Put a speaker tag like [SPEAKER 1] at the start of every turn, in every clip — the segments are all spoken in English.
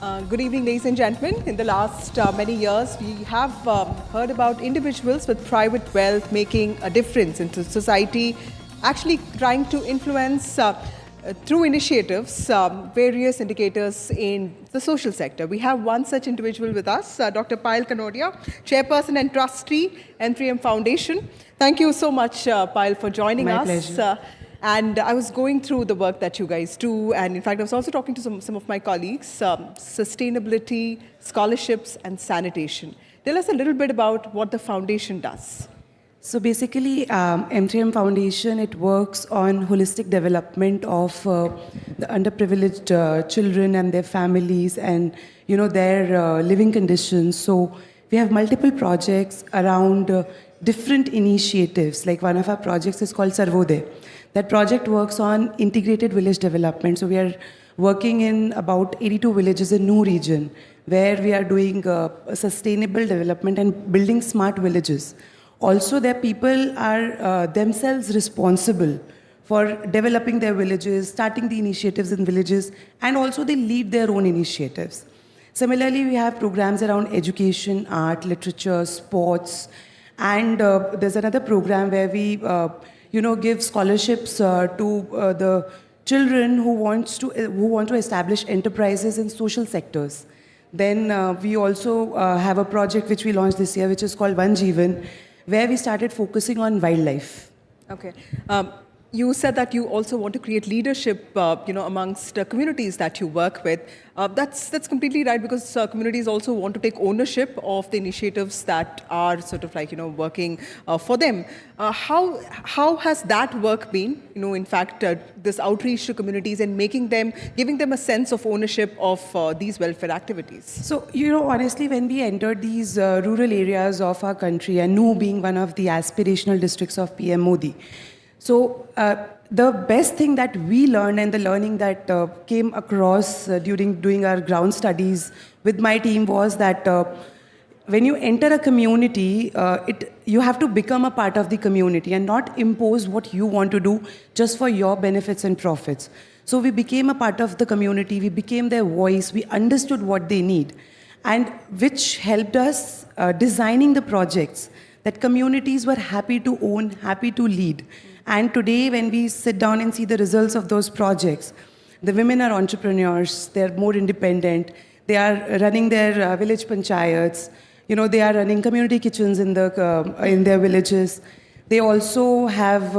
[SPEAKER 1] Good evening, ladies and gentlemen. In the last many years, we have heard about individuals with private wealth making a difference into society, actually trying to influence through initiatives various indicators in the social sector. We have one such individual with us, Dr. Payal Kanodiya, Chairperson and Trustee, M3M Foundation. Thank you so much, Payal, for joining us.
[SPEAKER 2] My pleasure.
[SPEAKER 1] And I was going through the work that you guys do, and in fact, I was also talking to some of my colleagues, sustainability, scholarships, and sanitation. Tell us a little bit about what the foundation does.
[SPEAKER 2] So basically, M3M Foundation, it works on holistic development of the underprivileged children and their families and, their living conditions. So we have multiple projects around different initiatives. Like one of our projects is called Sarvodaya. That project works on integrated village development. So we are working in about 82 villages in New region, where we are doing sustainable development and building smart villages. Also, their people are themselves responsible for developing their villages, starting the initiatives in villages, and also they lead their own initiatives. Similarly, we have programs around education, art, literature, sports, and there's another program where we give scholarships to the children who want to establish enterprises in social sectors. Then we also have a project which we launched this year, which is called One Jeevan, where we started focusing on wildlife.
[SPEAKER 1] Okay. You said that you also want to create leadership, amongst communities that you work with. That's completely right, because communities also want to take ownership of the initiatives that are sort of like, working for them. How has that work been? In fact, this outreach to communities and giving them a sense of ownership of these welfare activities.
[SPEAKER 2] So, honestly, when we entered these rural areas of our country, and Nu being one of the aspirational districts of PM Modi, so the best thing that we learned and the learning that came across during doing our ground studies with my team was that when you enter a community, you have to become a part of the community and not impose what you want to do just for your benefits and profits. So we became a part of the community, we became their voice, we understood what they need, and which helped us designing the projects that communities were happy to own, happy to lead. And today, when we sit down and see the results of those projects, the women are entrepreneurs, they're more independent, they are running their village panchayats, they are running community kitchens in their villages. They also have,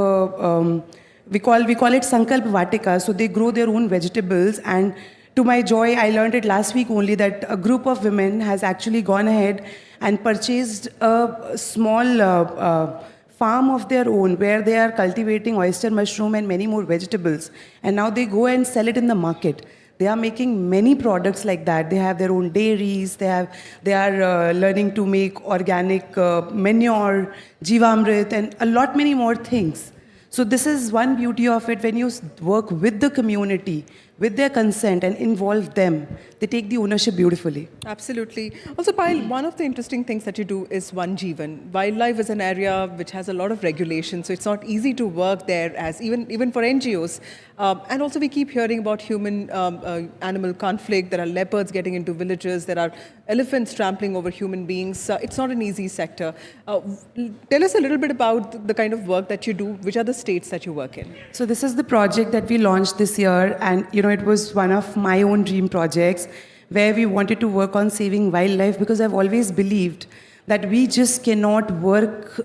[SPEAKER 2] we call it Sankalp Vatika, so they grow their own vegetables. And to my joy, I learned it last week only that a group of women has actually gone ahead and purchased a small farm of their own where they are cultivating oyster mushroom and many more vegetables. And now they go and sell it in the market. They are making many products like that. They have their own dairies. They are learning to make organic manure, Jivamrit, and a lot many more things. So this is one beauty of it. When you work with the community, with their consent and involve them, they take the ownership beautifully.
[SPEAKER 1] Absolutely. Also, Payal, one of the interesting things that you do is One Jeevan. Wildlife is an area which has a lot of regulation, so it's not easy to work there as even for NGOs. And also we keep hearing about human-animal conflict. There are leopards getting into villages. There are elephants trampling over human beings. It's not an easy sector. Tell us a little bit about the kind of work that you do. Which are the states that you work in?
[SPEAKER 2] So this is the project that we launched this year, and it was one of my own dream projects where we wanted to work on saving wildlife, because I've always believed that we just cannot work,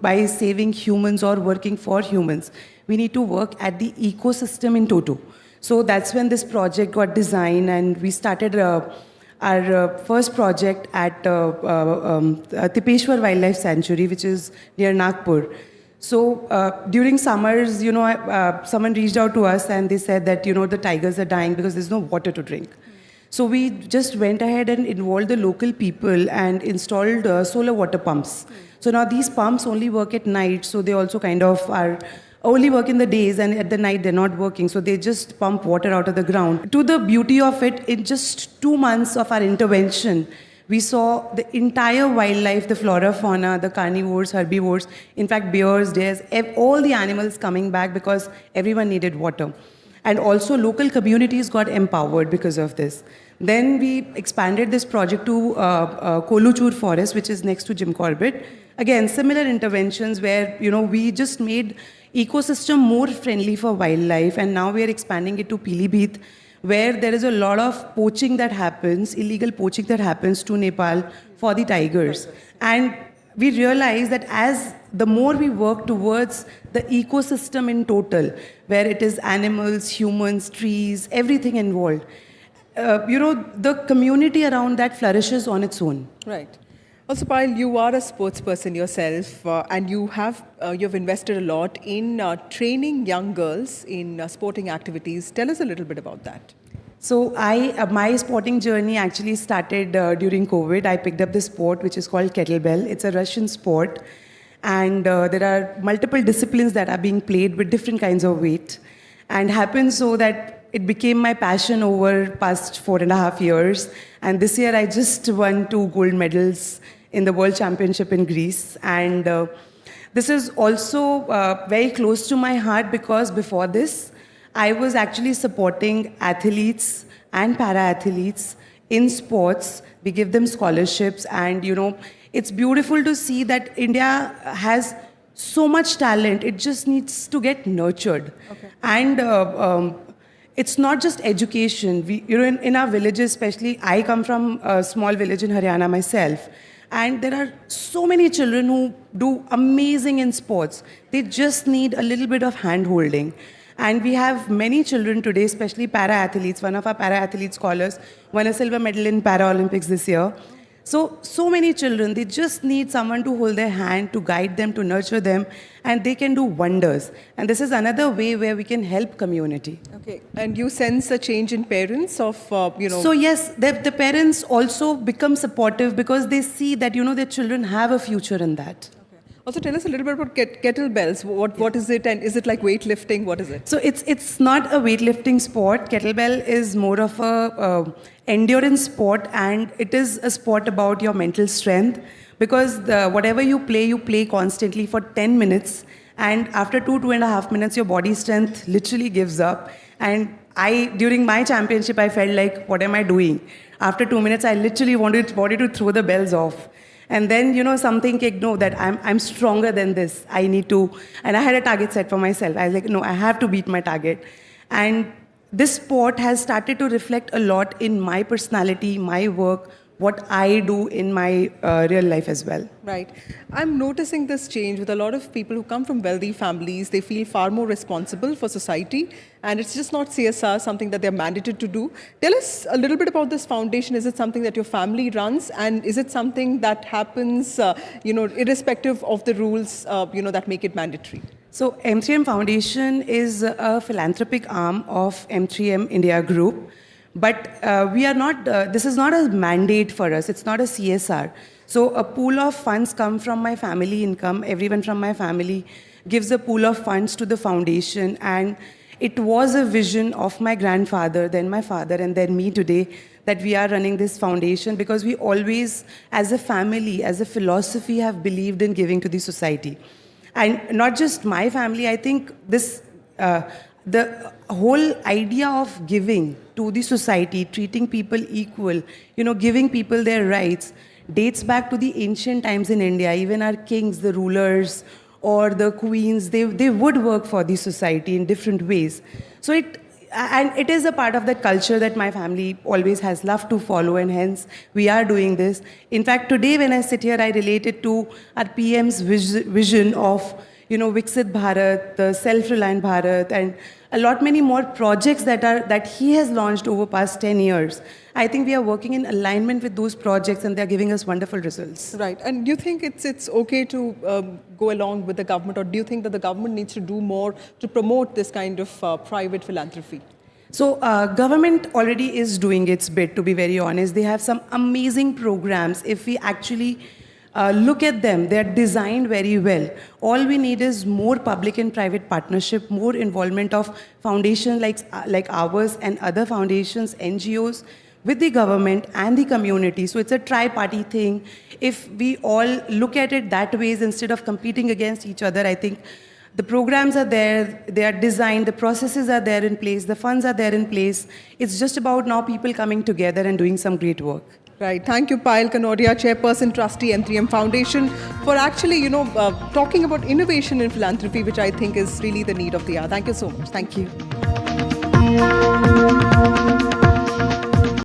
[SPEAKER 2] by saving humans or working for humans. We need to work at the ecosystem in toto. So that's when this project got designed, and we started our first project at Tipeshwar Wildlife Sanctuary, which is near Nagpur. So during summers, someone reached out to us and they said that, the tigers are dying because there's no water to drink. So we just went ahead and involved the local people and installed solar water pumps. So now these pumps only work at night, so they also kind of are only work in the days, and at the night they're not working. So they just pump water out of the ground. To the beauty of it, in just 2 months of our intervention, we saw the entire wildlife, the flora, fauna, the carnivores, herbivores, in fact bears, deers, all the animals coming back because everyone needed water. And also local communities got empowered because of this. Then we expanded this project to Koluchur Forest, which is next to Jim Corbett. Again, similar interventions where, we just made ecosystem more friendly for wildlife, and now we are expanding it to Pilibhit, where there is a lot of poaching that happens, illegal poaching that happens to Nepal for the tigers. And we realize that as the more we work towards the ecosystem in total, where it is animals, humans, trees, everything involved, the community around that flourishes on its own.
[SPEAKER 1] Right. Also, Payal, you are a sports person yourself, and you've invested a lot in training young girls in sporting activities. Tell us a little bit about that.
[SPEAKER 2] So my sporting journey actually started during COVID. I picked up this sport which is called Kettlebell. It's a Russian sport, and there are multiple disciplines that are being played with different kinds of weight. And happened so that it became my passion over past 4.5 years. And this year I just won 2 gold medals in the World Championship in Greece. And this is also very close to my heart because before this, I was actually supporting athletes and para-athletes in sports. We give them scholarships, and it's beautiful to see that India has so much talent. It just needs to get nurtured. Okay. And it's not just education. In our villages, especially, I come from a small village in Haryana myself. And there are so many children who do amazing in sports. They just need a little bit of hand-holding. And we have many children today, especially para-athletes. One of our para-athlete scholars won a silver medal in Paralympics this year. So many children, they just need someone to hold their hand, to guide them, to nurture them, and they can do wonders. And this is another way where we can help community.
[SPEAKER 1] Okay, and you sense a change in parents of,
[SPEAKER 2] So yes, the parents also become supportive because they see that, their children have a future in that.
[SPEAKER 1] Also, tell us a little bit about kettlebells. What is it, and is it like weightlifting? What is it?
[SPEAKER 2] So it's not a weightlifting sport. Kettlebell is more of a endurance sport, and it is a sport about your mental strength because whatever you play constantly for 10 minutes, and after 2.5 minutes, your body strength literally gives up. And during my championship, I felt like, what am I doing? After 2 minutes, I literally wanted to throw the bells off. And then, something kicked, no, that I'm stronger than this. I need to, and I had a target set for myself. I was like, no, I have to beat my target. And this sport has started to reflect a lot in my personality, my work, what I do in my real life as well.
[SPEAKER 1] Right. I'm noticing this change with a lot of people who come from wealthy families. They feel far more responsible for society, and it's just not CSR, something that they're mandated to do. Tell us a little bit about this foundation. Is it something that your family runs, and is it something that happens, irrespective of the rules, that make it mandatory?
[SPEAKER 2] So M3M Foundation is a philanthropic arm of M3M India Group. But we are not, this is not a mandate for us. It's not a CSR. So a pool of funds come from my family income. Everyone from my family gives a pool of funds to the foundation. And it was a vision of my grandfather, then my father, and then me today, that we are running this foundation because we always, as a family, as a philosophy, have believed in giving to the society. And not just my family, I think this, the whole idea of giving to the society, treating people equal, giving people their rights, dates back to the ancient times in India. Even our kings, the rulers, or the queens, they would work for the society in different ways. So it is a part of that culture that my family always has loved to follow, and hence we are doing this. In fact, today when I sit here, I relate it to our PM's vision of Viksit Bharat, the self-reliant Bharat, and a lot many more projects that he has launched over past 10 years. I think we are working in alignment with those projects, and they're giving us wonderful results.
[SPEAKER 1] Right. And do you think it's okay to go along with the government, or do you think that the government needs to do more to promote this kind of private philanthropy?
[SPEAKER 2] So government already is doing its bit, to be very honest. They have some amazing programs. If we actually look at them, they're designed very well. All we need is more public and private partnership, more involvement of foundations like ours and other foundations, NGOs, with the government and the community. So it's a tri-party thing. If we all look at it that way instead of competing against each other, I think The programs are there, they are designed, the processes are there in place, the funds are there in place. It's just about now people coming together and doing some great work.
[SPEAKER 1] Right. Thank you, Payal Kanodiya, Chairperson, Trustee, M3M Foundation, for actually, talking about innovation in philanthropy, which I think is really the need of the hour. Thank you so much. Thank you.